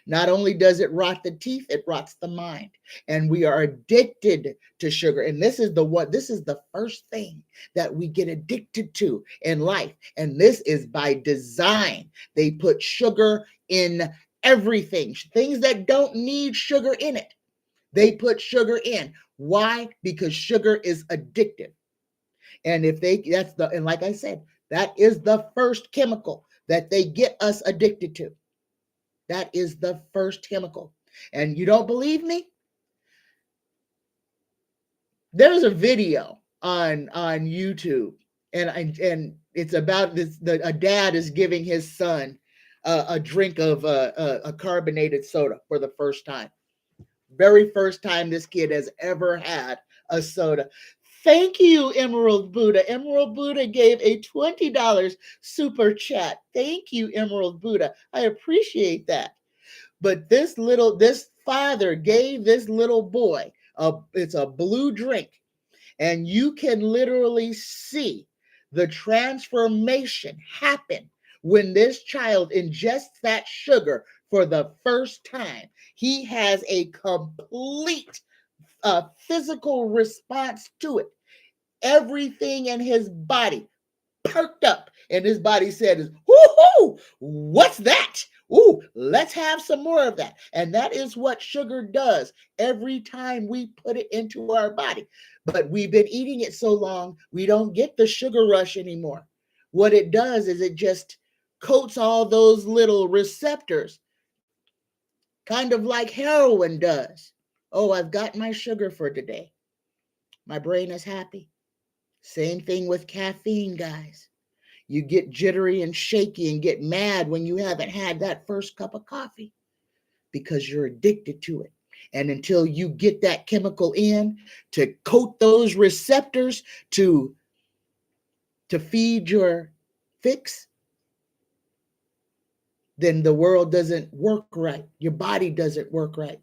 [SPEAKER 1] Not only does it rot the teeth, it rots the mind. And we are addicted to sugar. And this is the first thing that we get addicted to in life. And this is by design. They put sugar in everything. Things that don't need sugar in it, they put sugar in. Why? Because sugar is addictive. And and like I said, that is the first chemical that they get us addicted to. That is the first chemical. And you don't believe me? There's a video on YouTube, and it's about this. A dad is giving his son a drink of a carbonated soda for the first time. Very first time this kid has ever had a soda. Thank you, Emerald Buddha. Emerald Buddha gave a $20 super chat. Thank you, Emerald Buddha. I appreciate that. But this father gave this little boy it's a blue drink, and you can literally see the transformation happen when this child ingests that sugar for the first time. He has a complete physical response to it. Everything in his body perked up, and his body said, "Woohoo! What's that? Ooh, let's have some more of that." And that is what sugar does every time we put it into our body. But we've been eating it so long, we don't get the sugar rush anymore. What it does is it just coats all those little receptors, kind of like heroin does. Oh, I've got my sugar for today. My brain is happy. Same thing with caffeine, guys. You get jittery and shaky and get mad when you haven't had that first cup of coffee because you're addicted to it. And until you get that chemical in to coat those receptors to feed your fix, then the world doesn't work right. Your body doesn't work right.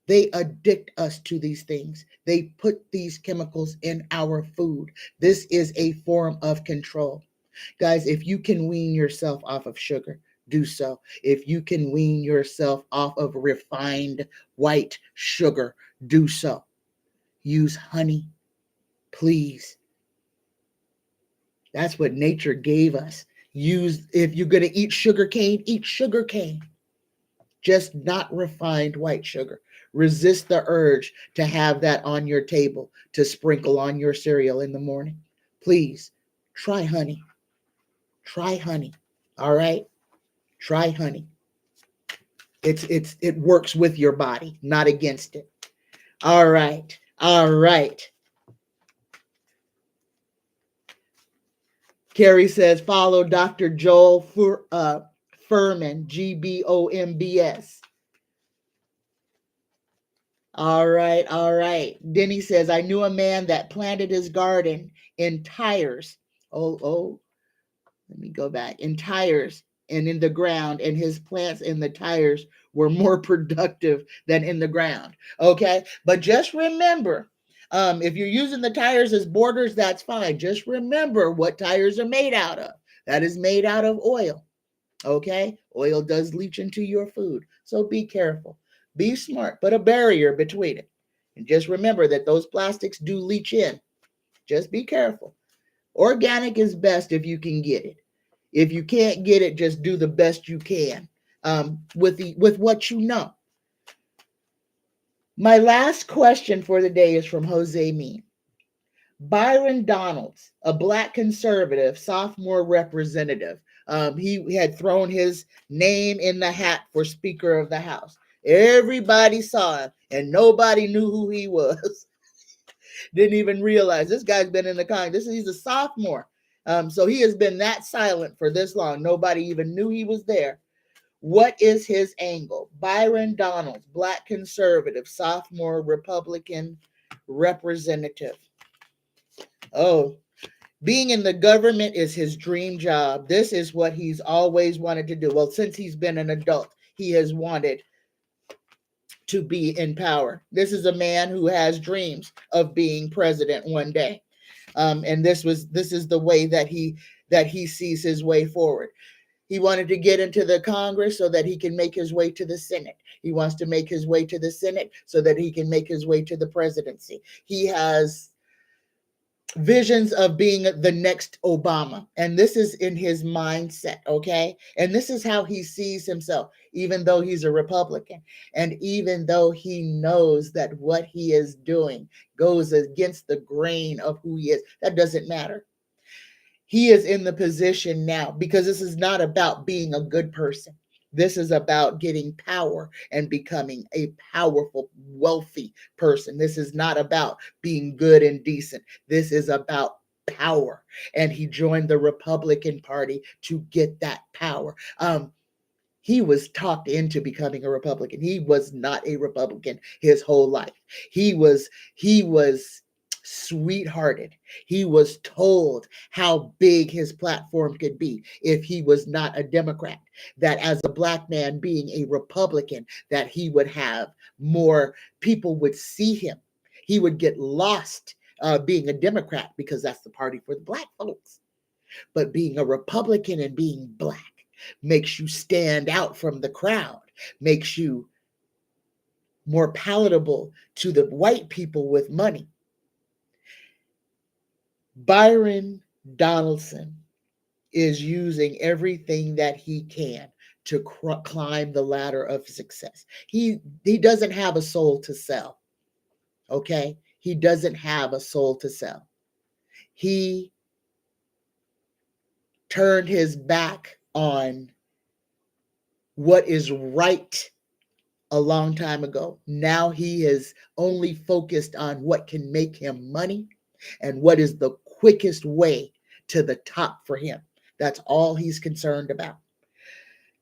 [SPEAKER 1] They addict us to these things. They put these chemicals in our food. This is a form of control. Guys, if you can wean yourself off of sugar, do so. If you can wean yourself off of refined white sugar, do so. Use honey, please. That's what nature gave us. If you're going to eat sugar cane, eat sugar cane. Just not refined white sugar. Resist the urge to have that on your table to sprinkle on your cereal in the morning. Please try honey. Try honey. All right? Try honey. It works with your body, not against it. All right. All right. Carrie says, follow Dr. Joel Furman, GBOMBS. All right, all right. Denny says, I knew a man that planted his garden in tires. Let me go back. In tires and in the ground, and his plants in the tires were more productive than in the ground. Okay, but just remember, if you're using the tires as borders, that's fine. Just remember what tires are made out of. That is made out of oil. Okay, oil does leach into your food, so be careful. Be smart, put a barrier between it. And just remember that those plastics do leach in. Just be careful. Organic is best if you can get it. If you can't get it, just do the best you can with what you know. My last question for the day is from Jose Mean. Byron Donalds, a Black conservative, sophomore representative. He had thrown his name in the hat for Speaker of the House. Everybody saw him, and nobody knew who he was. Didn't even realize this guy's been in the Congress. He's a sophomore. So he has been that silent for this long. Nobody even knew he was there. What is his angle? Byron Donalds, Black conservative, sophomore Republican representative. Oh, being in the government is his dream job. This is what he's always wanted to do. Well, since he's been an adult, he has wanted to be in power. This is a man who has dreams of being president one day. And this is the way that he sees his way forward. He wanted to get into the Congress so that he can make his way to the Senate. He wants to make his way to the Senate so that he can make his way to the presidency. He has visions of being the next Obama. And this is in his mindset, okay? And this is how he sees himself, even though he's a Republican. And even though he knows that what he is doing goes against the grain of who he is, that doesn't matter. He is in the position now because this is not about being a good person. This is about getting power and becoming a powerful, wealthy person. This is not about being good and decent. This is about power. And he joined the Republican Party to get that power. He was talked into becoming a Republican. He was not a Republican his whole life. He was sweethearted. He was told how big his platform could be if he was not a Democrat, that as a Black man being a Republican, that he would have more people would see him. He would get lost being a Democrat because that's the party for the Black folks. But being a Republican and being Black makes you stand out from the crowd, makes you more palatable to the white people with money. Byron Donaldson is using everything that he can to climb the ladder of success. He doesn't have a soul to sell, okay? He doesn't have a soul to sell. He turned his back on what is right a long time ago. Now he is only focused on what can make him money and what is the quickest way to the top for him. That's all he's concerned about.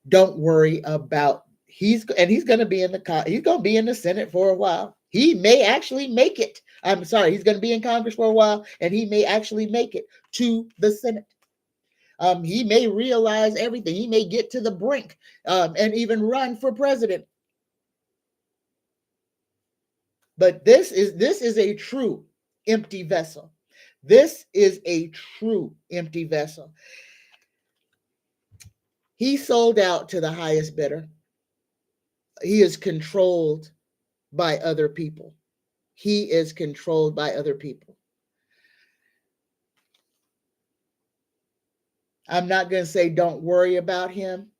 [SPEAKER 1] Don't worry about he's going to be in the Senate for a while. He may actually make it. He's going to be in Congress for a while, and he may actually make it to the Senate. He may realize everything. He may get to the brink and even run for president. But this is a true empty vessel. This is a true empty vessel. He sold out to the highest bidder. He is controlled by other people. He is controlled by other people. I'm not going to say don't worry about him,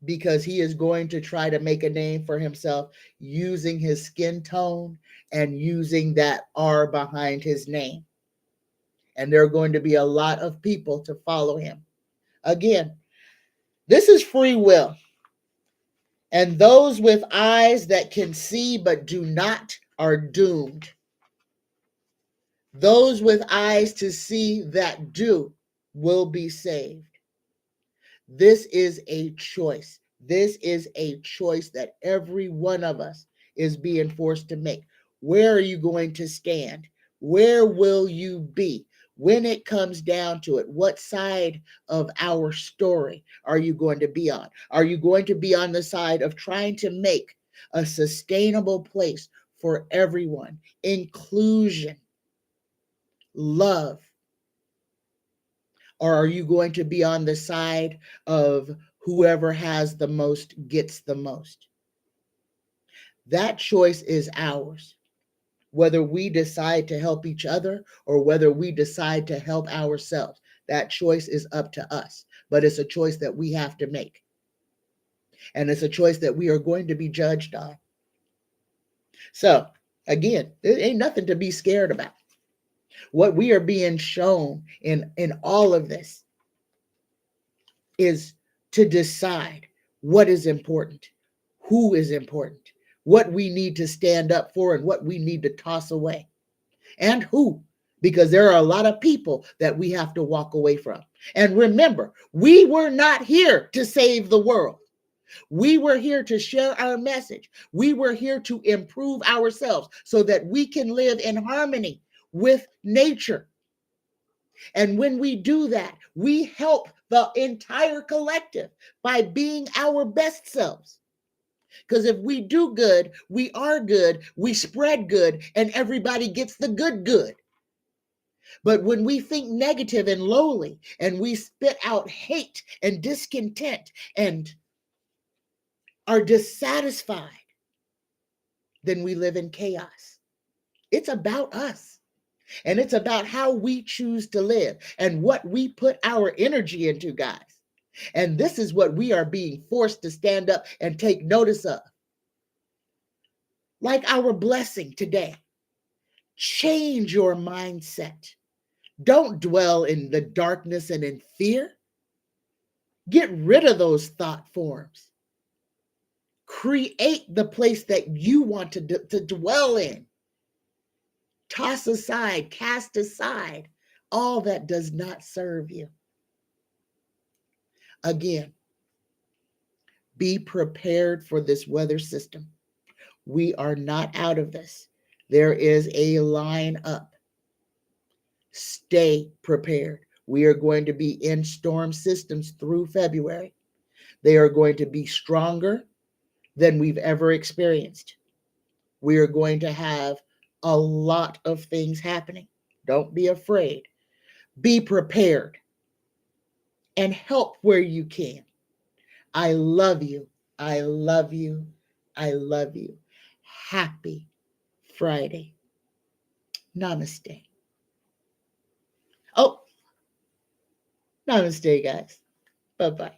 [SPEAKER 1] because he is going to try to make a name for himself using his skin tone and using that R behind his name. And there are going to be a lot of people to follow him. Again, this is free will. And those with eyes that can see but do not are doomed. Those with eyes to see that do will be saved. This is a choice. This is a choice that every one of us is being forced to make. Where are you going to stand? Where will you be when it comes down to it? What side of our story are you going to be on? Are you going to be on the side of trying to make a sustainable place for everyone, inclusion, love? Or are you going to be on the side of whoever has the most gets the most? That choice is ours. Whether we decide to help each other or whether we decide to help ourselves, That choice is up to us, but it's a choice that we have to make. And it's a choice that we are going to be judged on. So again, there ain't nothing to be scared about. What we are being shown in all of this is to decide what is important, who is important, what we need to stand up for, and what we need to toss away, and who, because there are a lot of people that we have to walk away from. And remember, we were not here to save the world. We were here to share our message. We were here to improve ourselves so that we can live in harmony with nature. And when we do that, we help the entire collective by being our best selves. Because if we do good, we are good, we spread good, and everybody gets the good. But when we think negative and lowly, and we spit out hate and discontent and are dissatisfied, then we live in chaos. It's about us. And it's about how we choose to live and what we put our energy into, guys. And this is what we are being forced to stand up and take notice of. Like our blessing today. Change your mindset. Don't dwell in the darkness and in fear. Get rid of those thought forms. Create the place that you want to dwell in. Toss aside, cast aside all that does not serve you. Again, be prepared for this weather system. We are not out of this. There is a line up. Stay prepared. We are going to be in storm systems through February. They are going to be stronger than we've ever experienced. We are going to have a lot of things happening. Don't be afraid. Be prepared and help where you can. I love you. I love you. I love you. Happy Friday. Namaste. Oh, namaste, guys. Bye-bye.